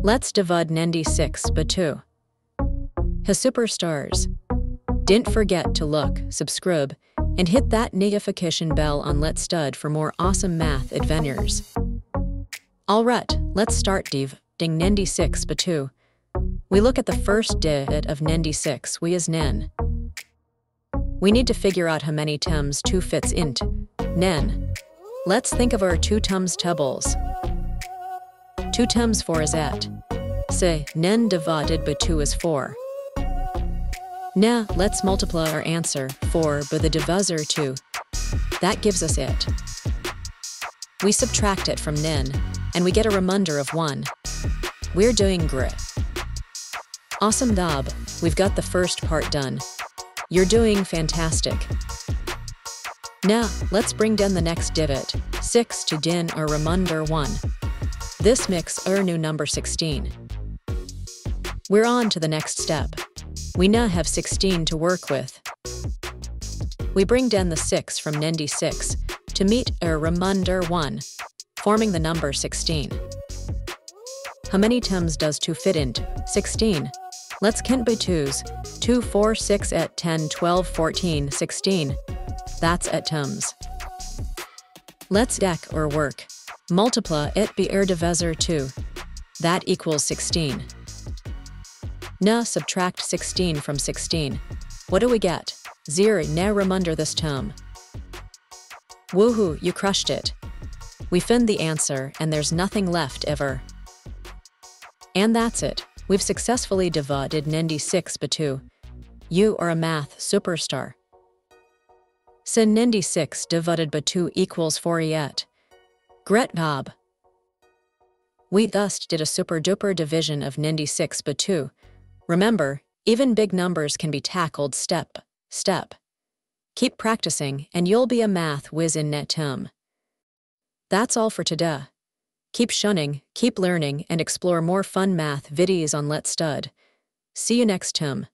Let's divide 96 by 2. Hey superstars! Don't forget to look, subscribe, and hit that notification bell on Let's Stud for more awesome math adventures. Alright, let's start dividing 96 by 2. We look at the first digit of 96, we is nen. We need to figure out how many times 2 fits into nen. Let's think of our 2 times tables. 2 times 4 is 8. Say, nen divided by 2 is 4. Now, let's multiply our answer, 4, by the divisor 2. That gives us 8. We subtract it from nen, and we get a remainder of 1. We're doing great. Awesome job, we've got the first part done. You're doing fantastic. Now, let's bring down the next divot, 6 to din our remainder 1. This makes our new number 16. We're on to the next step. We now have 16 to work with. We bring down the 6 from 96 to meet our remainder 1, forming the number 16. How many times does 2 fit into 16? Let's count by 2s. 2, 4, 6, 8, 10, 12, 14, 16. That's 8 times. Let's deck or work. Multiply it by our divisor 2. That equals 16. Now subtract 16 from 16. What do we get? 0. Now remainder this term. Woohoo, you crushed it. We found the answer and there's nothing left ever. And that's it. We've successfully divided 96 by 2. You are a math superstar. So 96 divided by 2 equals 48. Great job. We thus did a super duper division of 96 by 2. Remember, even big numbers can be tackled step by step. Keep practicing and you'll be a math whiz in no time. That's all for today. Keep shunning, keep learning, and explore more fun math videos on Let's Stud. See you next time.